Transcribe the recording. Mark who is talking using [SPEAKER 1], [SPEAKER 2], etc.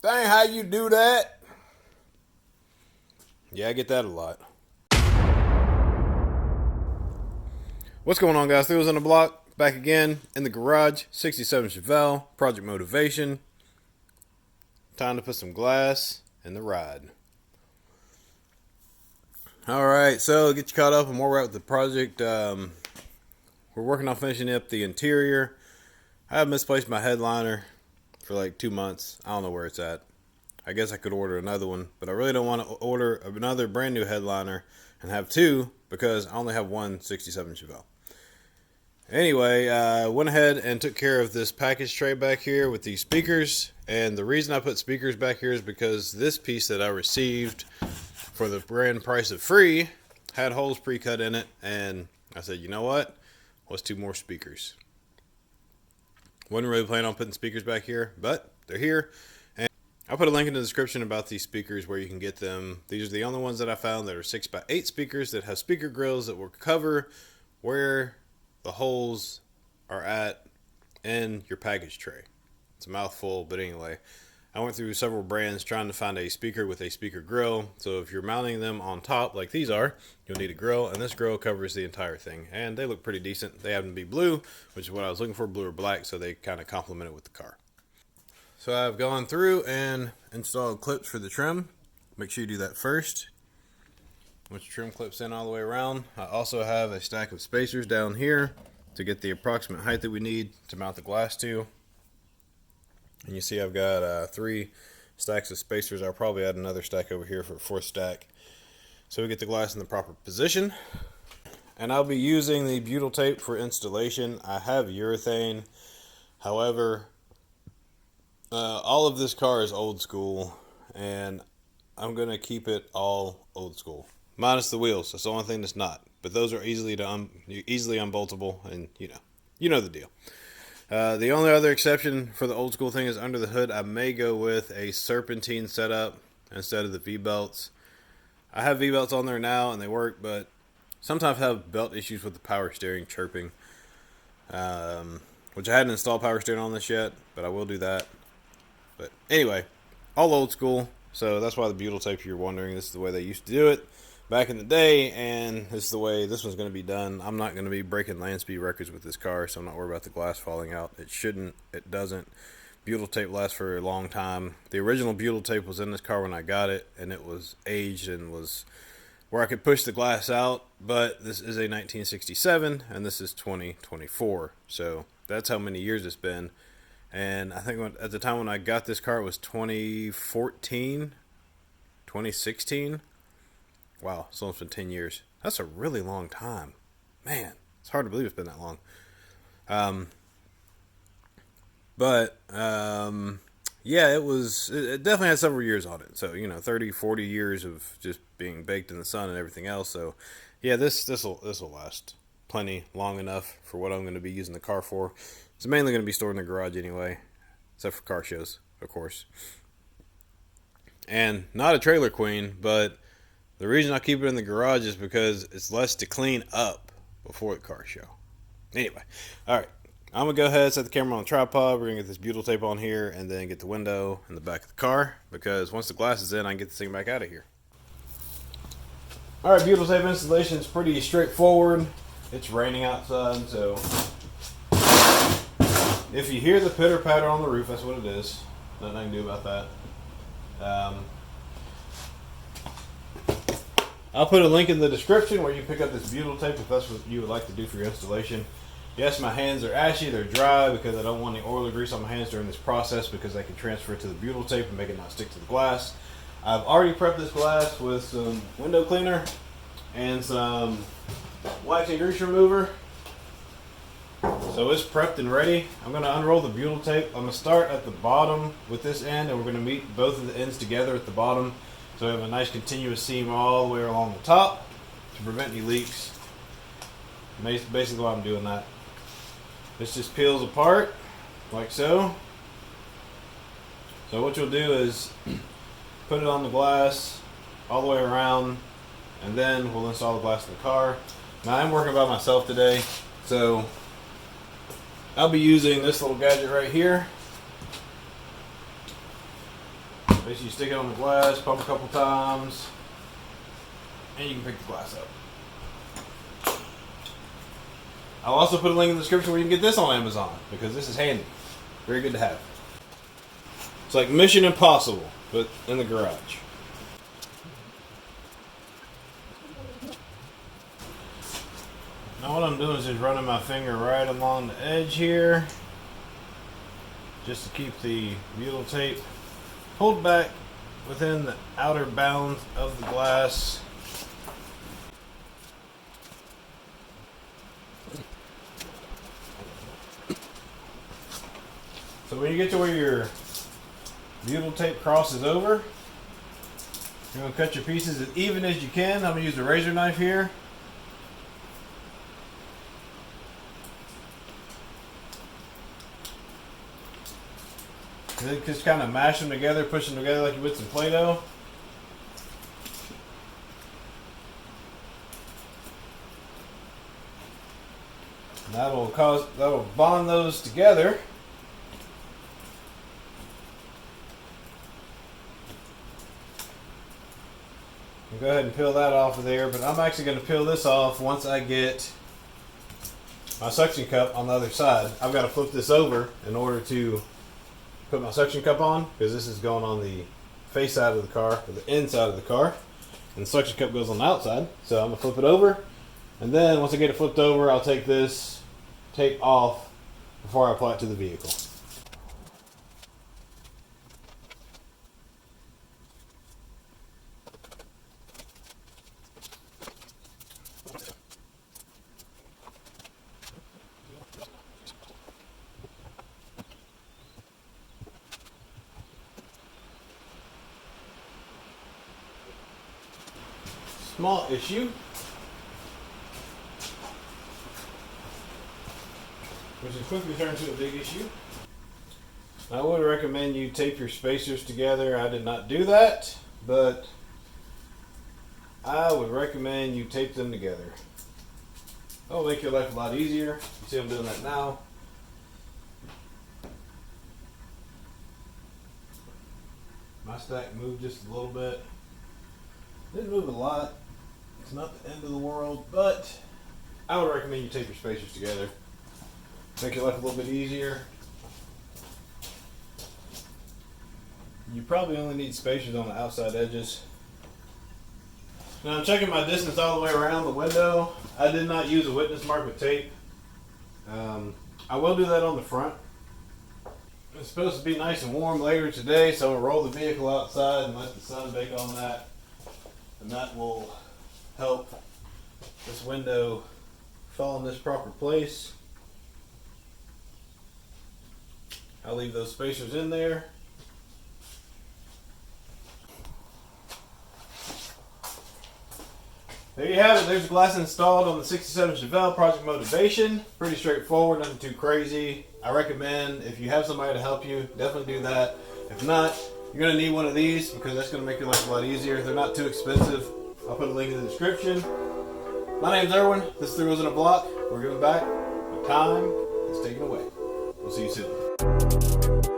[SPEAKER 1] That ain't how you do that. Yeah, I get that a lot. What's going on, guys? Theo's on the block, back again in the garage. 67 Chevelle, Project Motivation. Time to put some glass in the ride. Alright, so get you caught up on where we're at with the project. We're working on finishing up the interior. I have misplaced my headliner for like 2 months. I don't know where it's at. I guess I could order another one, but I really don't want to order another brand new headliner and have two because I only have one 67 Chevelle. Anyway, went ahead and took care of this package tray back here with these speakers. And the reason I put speakers back here is because this piece that I received for the brand price of free had holes pre-cut in it. And I said, you know what? Let's do more speakers. Wasn't really planning on putting speakers back here, but they're here. And I'll put a link in the description about these speakers where you can get them. These are the only ones that I found that are 6x8 speakers that have speaker grills that will cover where the holes are at in your package tray. It's a mouthful, but anyway, I went through several brands trying to find a speaker with a speaker grill. So if you're mounting them on top like these are, you'll need a grill, and this grill covers the entire thing. And they look pretty decent. They happen to be blue, which is what I was looking for, blue or black, so they kind of complement it with the car. So I've gone through and installed clips for the trim. Make sure you do that first. Once your trim clips in all the way around, I also have a stack of spacers down here to get the approximate height that we need to mount the glass to. And you see I've got 3 stacks of spacers. I'll probably add another stack over here for a 4th stack so we get the glass in the proper position. And I'll be using the butyl tape for installation. I have urethane. However, all of this car is old school, and I'm going to keep it all old school. Minus the wheels. That's the only thing that's not. But those are easily unboltable, and you know the deal. The only other exception for the old school thing is under the hood. I may go with a serpentine setup instead of the V-belts. I have V-belts on there now and they work, but sometimes I have belt issues with the power steering chirping. Which I hadn't installed power steering on this yet, but I will do that. But anyway, all old school. So that's why the butyl tape, if you're wondering, this is the way they used to do it back in the day, and this is the way this one's going to be done. I'm not going to be breaking land speed records with this car, so I'm not worried about the glass falling out. It shouldn't. It doesn't. Butyl tape lasts for a long time. The original butyl tape was in this car when I got it, and it was aged and was where I could push the glass out, but this is a 1967, and this is 2024, so that's how many years it's been. And I think at the time when I got this car, it was 2014, 2016. Wow, it's almost been 10 years. That's a really long time. Man, it's hard to believe it's been that long. Yeah, it definitely had several years on it. So, 30, 40 years of just being baked in the sun and everything else. So, yeah, this'll last plenty long enough for what I'm going to be using the car for. It's mainly going to be stored in the garage anyway, except for car shows, of course. And not a trailer queen, but the reason I keep it in the garage is because it's less to clean up before the car show. Anyway, alright. I'm going to go ahead, set the camera on the tripod. We're going to get this butyl tape on here and then get the window in the back of the car, because once the glass is in, I can get this thing back out of here. Alright, butyl tape installation is pretty straightforward. It's raining outside, so if you hear the pitter patter on the roof, that's what it is. Nothing I can do about that. I'll put a link in the description where you pick up this butyl tape if that's what you would like to do for your installation. Yes, my hands are ashy, they're dry because I don't want any oil or grease on my hands during this process because I can transfer it to the butyl tape and make it not stick to the glass. I've already prepped this glass with some window cleaner and some wax and grease remover. So it's prepped and ready. I'm going to unroll the butyl tape. I'm going to start at the bottom with this end, and we're going to meet both of the ends together at the bottom. So we have a nice continuous seam all the way along the top to prevent any leaks. Basically why I'm doing that. This just peels apart like so. So what you'll do is put it on the glass all the way around, and then we'll install the glass in the car. Now I'm working by myself today, so I'll be using this little gadget right here. Basically, you stick it on the glass, pump a couple times, and you can pick the glass up. I'll also put a link in the description where you can get this on Amazon, because this is handy. Very good to have. It's like Mission Impossible, but in the garage. Now what I'm doing is just running my finger right along the edge here, just to keep the butyl tape pulled back within the outer bounds of the glass. So when you get to where your butyl tape crosses over, you're going to cut your pieces as even as you can. I'm going to use a razor knife here. And then just kind of mash them together, push them together like you would some Play-Doh. And that'll bond those together. Go ahead and peel that off of there, but I'm actually going to peel this off once I get my suction cup on the other side. I've got to flip this over in order to put my suction cup on, because this is going on the face side of the car, or the inside of the car, and the suction cup goes on the outside. So I'm going to flip it over, and then once I get it flipped over, I'll take this tape off before I apply it to the vehicle. Small issue, which has quickly turned to a big issue. I would recommend you tape your spacers together. I did not do that, but I would recommend you tape them together. That'll make your life a lot easier. You see I'm doing that now. My stack moved just a little bit. Didn't move a lot. It's not the end of the world, but I would recommend you tape your spacers together. Make your life a little bit easier. You probably only need spacers on the outside edges. Now I'm checking my distance all the way around the window. I did not use a witness mark with tape. I will do that on the front. It's supposed to be nice and warm later today, so I'll roll the vehicle outside and let the sun bake on that. And that will help this window fall in this proper place. I'll leave those spacers in there. There you have it. There's the glass installed on the 67 Chevelle Project Motivation. Pretty straightforward, nothing too crazy. I recommend, if you have somebody to help you, definitely do that. If not, you're going to need one of these, because that's going to make your life a lot easier. They're not too expensive. I'll put a link in the description. My name's Erwin. This is 3 Wheels in a Block. We're giving back, but time is taken away. We'll see you soon.